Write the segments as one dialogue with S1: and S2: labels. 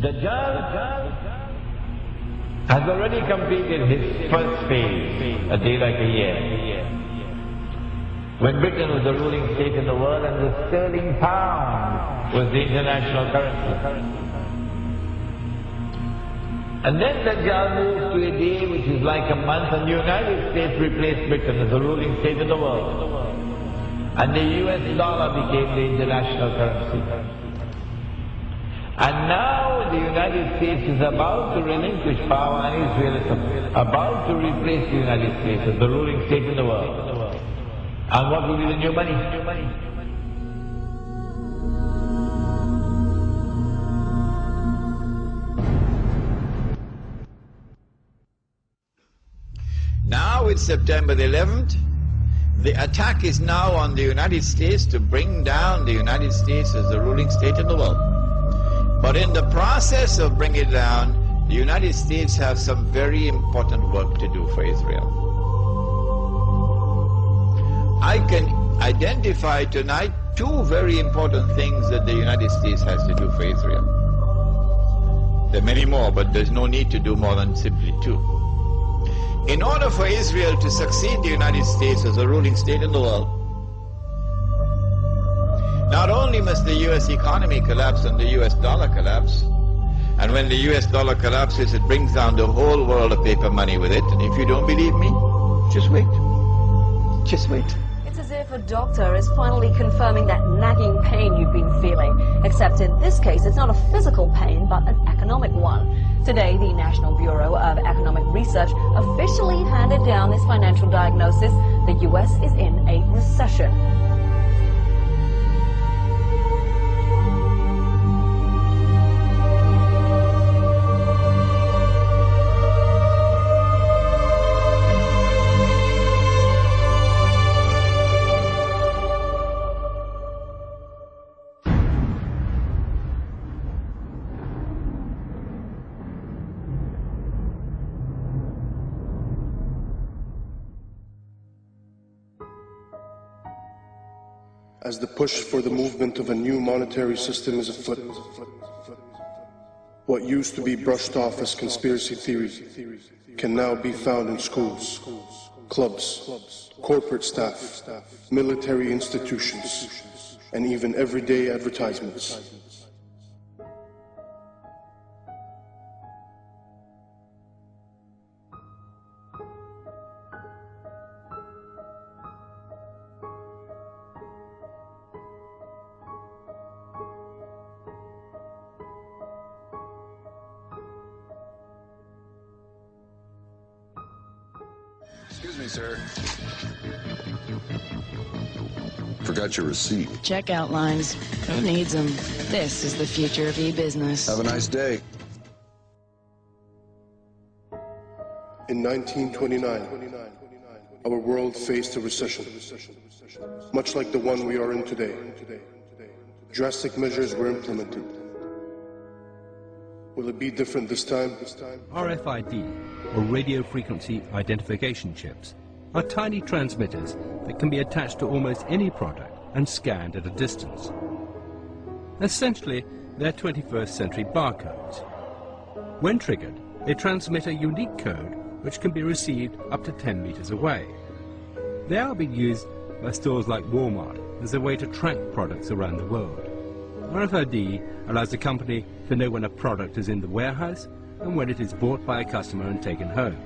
S1: Dajjal has already completed his first phase, a day like a year. When Britain was the ruling state in the world and the sterling pound was the international currency. And then Dajjal moved to a day which is like a month, and the United States replaced Britain as the ruling state in the world. And the US dollar became the international currency. And now the United States is about to relinquish power, and Israel is about to replace the United States as the ruling state in the world. And what will be the new money? Now it's September the 11th. The attack is now on the United States to bring down the United States as the ruling state in the world. But in the process of bringing it down, the United States have some very important work to do for Israel. I can identify tonight two very important things that the United States has to do for Israel. There are many more, but there's no need to do more than simply two. In order for Israel to succeed the United States as a ruling state in the world, not only must the US economy collapse and the US dollar collapse, and when the US dollar collapses, it brings down the whole world of paper money with it. And if you don't believe me, just wait. Just wait.
S2: It's as if a doctor is finally confirming that nagging pain you've been feeling. Except in this case, it's not a physical pain, but an economic one. Today, the National Bureau of Economic Research officially handed down this financial diagnosis. The US is in a recession.
S3: As the push for the movement of a new monetary system is afoot, what used to be brushed off as conspiracy theories can now be found in schools, clubs, corporate staff, military institutions, and even everyday advertisements.
S4: Excuse me, sir. Forgot your receipt.
S5: Checkout lines. Who needs them? This is the future of e-business.
S4: Have a nice day.
S3: In 1929, our world faced a recession, much like the one we are in today. Drastic measures were implemented. Will it be different this time?
S6: RFID, or radio frequency identification chips, are tiny transmitters that can be attached to almost any product and scanned at a distance. Essentially, they're 21st century barcodes. When triggered, they transmit a unique code which can be received up to 10 meters away. They are being used by stores like Walmart as a way to track products around the world. RFID allows the company to know when a product is in the warehouse and when it is bought by a customer and taken home.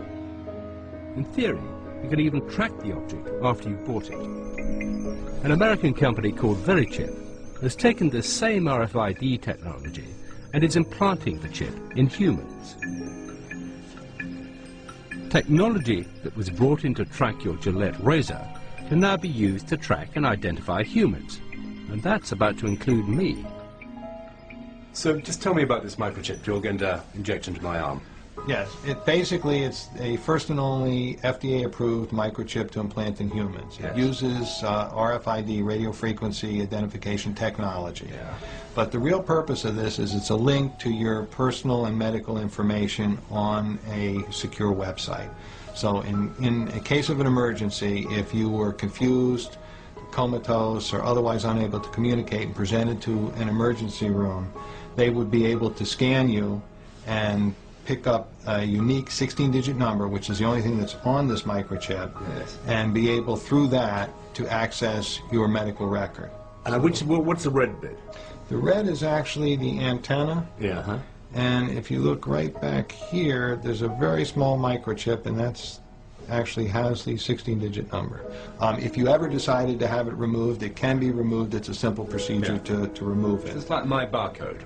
S6: In theory, you can even track the object after you've bought it. An American company called VeriChip has taken the same RFID technology and is implanting the chip in humans. Technology that was brought in to track your Gillette razor can now be used to track and identify humans. And that's about to include me.
S7: So just tell me about this microchip you're going to inject into my arm.
S8: Yes, it's a first and only FDA-approved microchip to implant in humans.
S7: Yes.
S8: It uses RFID, radio frequency identification technology.
S7: Yeah.
S8: But the real purpose of this is it's a link to your personal and medical information on a secure website. So in a case of an emergency, if you were confused, comatose, or otherwise unable to communicate and presented to an emergency room, they would be able to scan you and pick up a unique 16-digit number, which is the only thing that's on this microchip, and be able through that to access your medical record.
S7: What's the red bit?
S8: The red is actually the antenna.
S7: Yeah.
S8: And if you look right back here, there's a very small microchip, and that's actually has the 16-digit number. If you ever decided to have it removed, it can be removed. It's a simple procedure to remove it.
S7: It's like my barcode.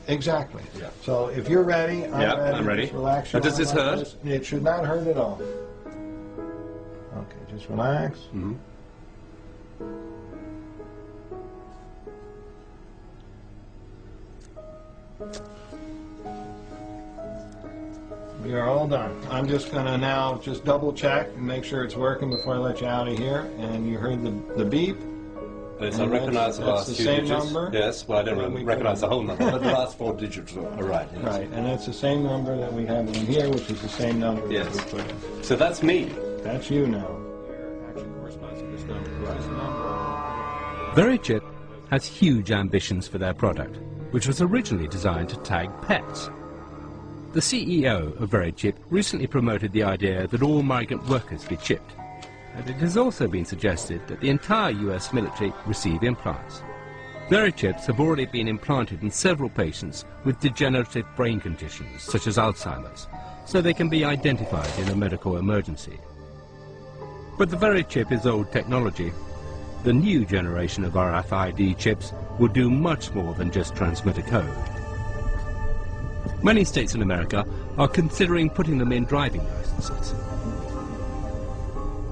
S8: Exactly.
S7: Yeah.
S8: So if you're ready,
S7: I'm ready.
S8: Just relax
S7: Now,
S8: your
S7: does this
S8: arm
S7: hurt?
S8: like this. It should not hurt at all. Okay, just relax.
S7: Mm-hmm.
S8: We are all done. I'm just going to now just double check and make sure it's working before I let you out of here. And you heard the beep.
S7: Yes, I recognize the last few digits.
S8: That's the same number.
S7: Yes, well, I don't recognize the whole number, but the last 4 digits are right. Yes.
S8: Right, and that's the same number that we have in here, which is the same number
S7: Yes.
S8: that we put in.
S7: So that's me.
S8: That's you now. Actually corresponds to this number.
S6: VeriChip has huge ambitions for their product, which was originally designed to tag pets. The CEO of VeriChip recently promoted the idea that all migrant workers be chipped, and it has also been suggested that the entire US military receive implants. VeriChips have already been implanted in several patients with degenerative brain conditions such as Alzheimer's, so they can be identified in a medical emergency. But the VeriChip is old technology. The new generation of RFID chips will do much more than just transmit a code. Many states in America are considering putting them in driving licenses.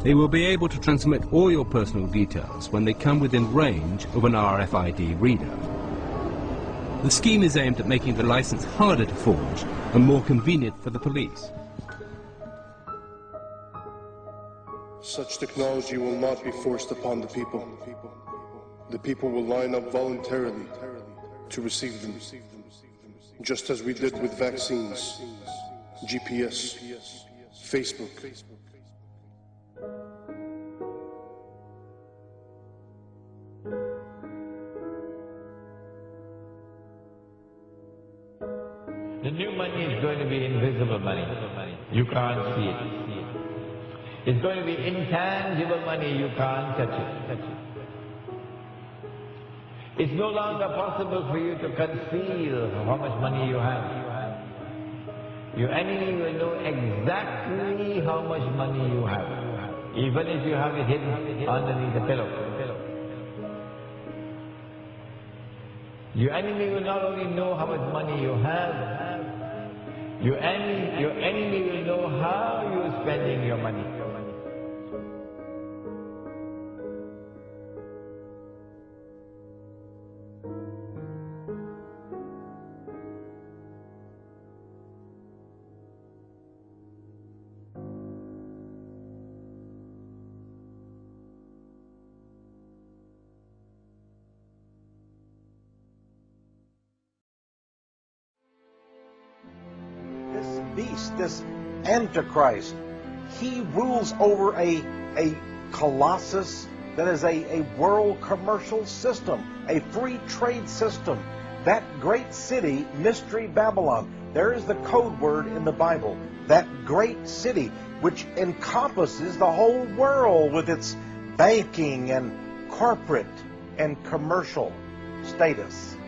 S6: They will be able to transmit all your personal details when they come within range of an RFID reader. The scheme is aimed at making the license harder to forge and more convenient for the police.
S3: Such technology will not be forced upon the people. The people will line up voluntarily to receive them, just as we did with vaccines, GPS, Facebook.
S9: The new money is going to be invisible money. You can't see it. It's going to be intangible money. You can't touch it. It's no longer possible for you to conceal how much money you have. Your enemy will know exactly how much money you have, even if you have it hidden underneath the pillow. Your enemy will not only know how much money you have, your enemy will know how you're spending your money.
S10: Beast, this Antichrist, he rules over a colossus that is a world commercial system, a free trade system. That great city, Mystery Babylon, there is the code word in the Bible. That great city which encompasses the whole world with its banking and corporate and commercial status.